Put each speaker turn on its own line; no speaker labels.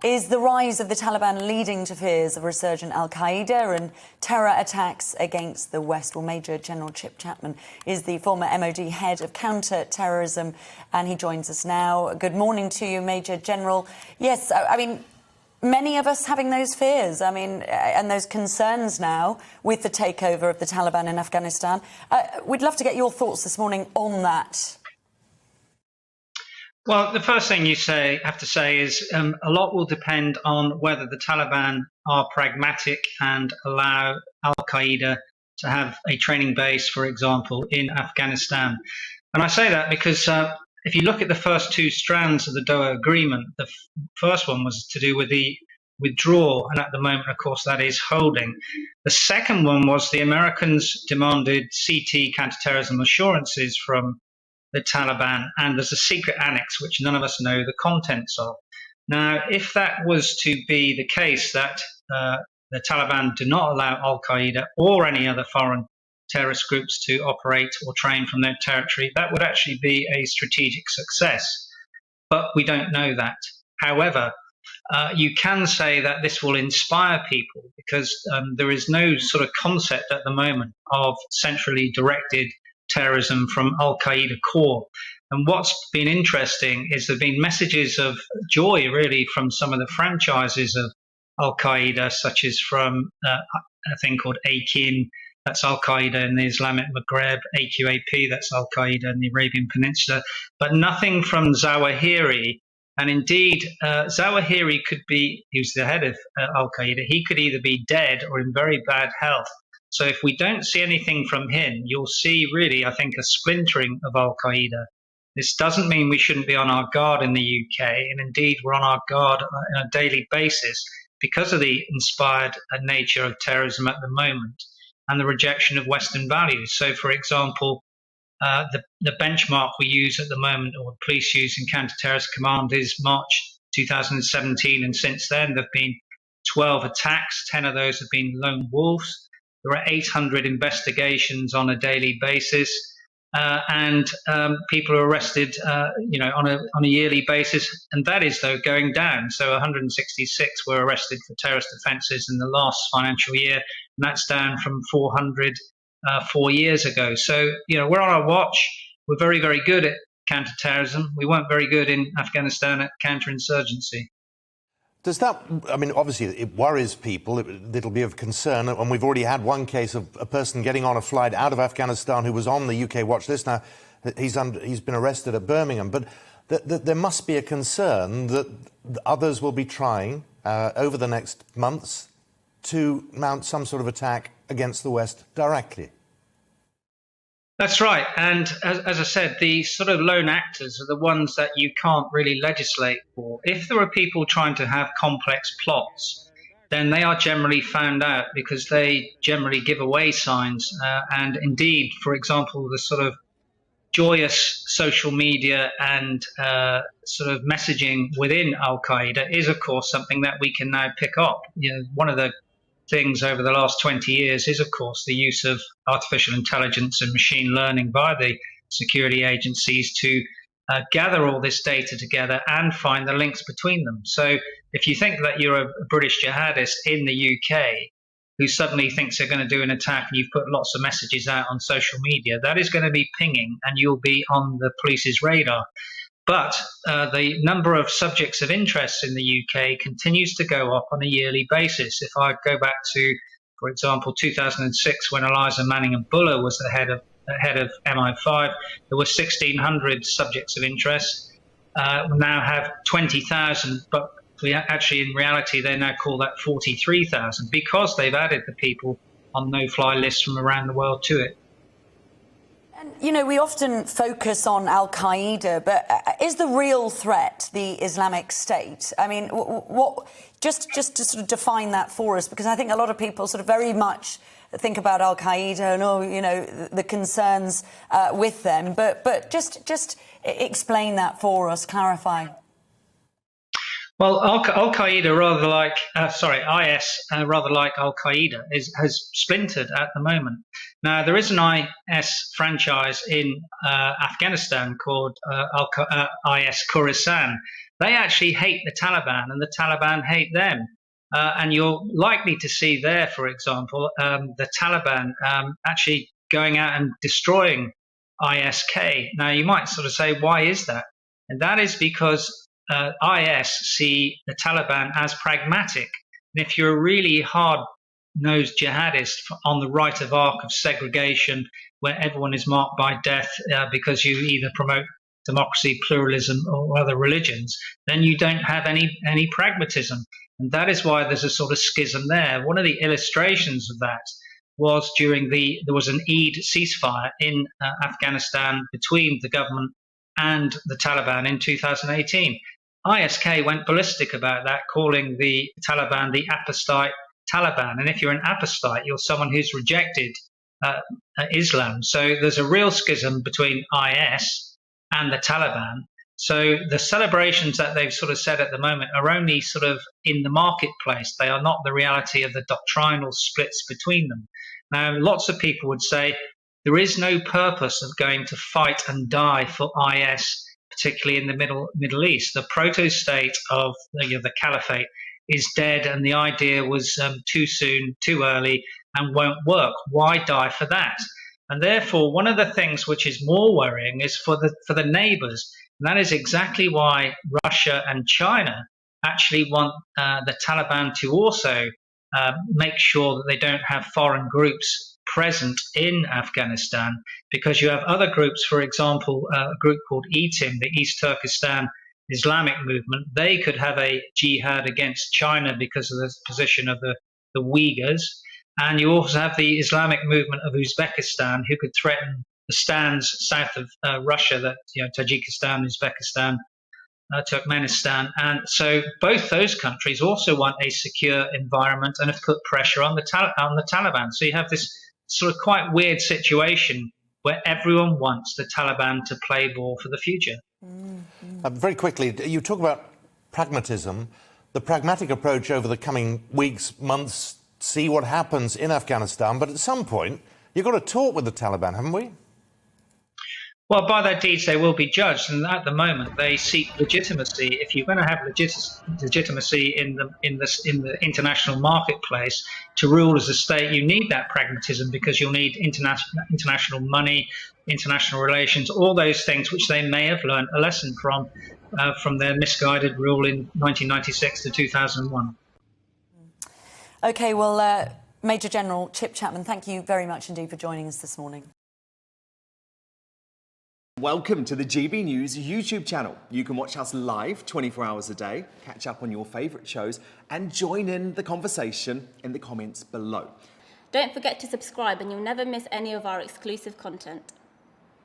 Is the rise of the Taliban leading to fears of resurgent Al-Qaeda and terror attacks against the West? Well, Major General Chapman is the former MOD head of counter-terrorism, and he joins us now. Good morning to you, Major General. Yes, I mean, many of us having those fears, and those concerns now with the takeover of the Taliban in Afghanistan. We'd love to get your thoughts this morning on that.
Well, the first thing you have to say is a lot will depend on whether the Taliban are pragmatic and allow Al-Qaeda to have a training base, for example, in Afghanistan. And I say that because if you look at the first two strands of the Doha Agreement, the first one was to do with the withdrawal, and at the moment, of course, that is holding. The second one was the Americans demanded CT counterterrorism assurances from the Taliban, and there's a secret annex which none of us know the contents of. Now, if that was to be the case, that the Taliban do not allow Al-Qaeda or any other foreign terrorist groups to operate or train from their territory, that would actually be a strategic success. But we don't know that. However, you can say that this will inspire people because there is no sort of concept at the moment of centrally directed terrorism from Al-Qaeda core. And what's been interesting is there have been messages of joy, really, from some of the franchises of Al-Qaeda, such as from a thing called AQIN, that's Al-Qaeda in the Islamic Maghreb, AQAP, that's Al-Qaeda in the Arabian Peninsula, but nothing from Zawahiri. And indeed, Zawahiri could be, he was the head of Al-Qaeda, he could either be dead or in very bad health. So if we don't see anything from him, you'll see really, I think, a splintering of Al-Qaeda. This doesn't mean we shouldn't be on our guard in the UK, and indeed we're on our guard on a daily basis because of the inspired nature of terrorism at the moment and the rejection of Western values. So, for example, the benchmark we use at the moment, or the police use in counter-terrorist command, is March 2017, and since then there have been 12 attacks, 10 of those have been lone wolves. There are 800 investigations on a daily basis, and people are arrested, on a yearly basis. And that is, though, going down. So 166 were arrested for terrorist offences in the last financial year, and that's down from 400 4 years ago. So, we're on our watch. We're very, very good at counter-terrorism. We weren't very good in Afghanistan at counterinsurgency.
Does that, obviously it worries people, it'll be of concern, and we've already had one case of a person getting on a flight out of Afghanistan who was on the UK watch list. Now, he's been arrested at Birmingham, but there must be a concern that others will be trying over the next months to mount some sort of attack against the West directly.
That's right. And as I said, the sort of lone actors are the ones that you can't really legislate for. If there are people trying to have complex plots, then they are generally found out because they generally give away signs. And indeed, for example, the sort of joyous social media and sort of messaging within Al-Qaeda is, of course, something that we can now pick up. One of the things over the last 20 years is, of course, the use of artificial intelligence and machine learning by the security agencies to gather all this data together and find the links between them. So if you think that you're a British jihadist in the UK who suddenly thinks they're going to do an attack and you've put lots of messages out on social media, that is going to be pinging and you'll be on the police's radar. But the number of subjects of interest in the UK continues to go up on a yearly basis. If I go back to, for example, 2006, when Eliza Manningham-Buller was the head of MI5, there were 1,600 subjects of interest. We now have 20,000, but in reality, they now call that 43,000 because they've added the people on no-fly lists from around the world to it.
And, we often focus on Al-Qaeda, but is the real threat the Islamic State? Just to sort of define that for us, because I think a lot of people sort of very much think about Al-Qaeda and, the concerns with them. But just explain that for us, clarify.
Well, Al Qaeda, IS, rather like Al Qaeda, has splintered at the moment. Now, there is an IS franchise in Afghanistan called IS Khorasan. They actually hate the Taliban, and the Taliban hate them. And you're likely to see there, for example, the Taliban actually going out and destroying ISK. Now, you might sort of say, why is that? And that is because IS see the Taliban as pragmatic. And if you're a really hard-nosed jihadist on the right of arc of segregation, where everyone is marked by death because you either promote democracy, pluralism, or other religions, then you don't have any pragmatism. And that is why there's a sort of schism there. One of the illustrations of that was there was an Eid ceasefire in Afghanistan between the government and the Taliban in 2018. ISK went ballistic about that, calling the Taliban the apostate Taliban. And if you're an apostate, you're someone who's rejected Islam. So there's a real schism between IS and the Taliban. So the celebrations that they've sort of said at the moment are only sort of in the marketplace. They are not the reality of the doctrinal splits between them. Now, lots of people would say there is no purpose of going to fight and die for IS, particularly in the Middle East. The proto-state of the caliphate is dead, and the idea was too soon, too early, and won't work. Why die for that? And therefore, one of the things which is more worrying is for the neighbors. And that is exactly why Russia and China actually want the Taliban to also make sure that they don't have foreign groups present in Afghanistan, because you have other groups, for example, a group called ETIM, the East Turkestan Islamic movement. They could have a jihad against China because of the position of the Uyghurs. And you also have the Islamic movement of Uzbekistan, who could threaten the stands south of Russia, that Tajikistan, Uzbekistan, Turkmenistan. And so both those countries also want a secure environment and have put pressure on the Taliban. So you have this sort of quite weird situation where everyone wants the Taliban to play ball for the future.
Very quickly, you talk about pragmatism, the pragmatic approach over the coming weeks, months, see what happens in Afghanistan. But at some point, you've got to talk with the Taliban, haven't we?
Well, by their deeds they will be judged, and at the moment they seek legitimacy. If you're going to have legitimacy in the international marketplace to rule as a state, you need that pragmatism, because you'll need international money, international relations, all those things which they may have learned a lesson from their misguided rule in 1996 to 2001.
OK, well, Major General Chip Chapman, thank you very much indeed for joining us this morning.
Welcome to the GB News YouTube channel. You can watch us live 24 hours a day, catch up on your favourite shows and join in the conversation in the comments below.
Don't forget to subscribe and you'll never miss any of our exclusive content.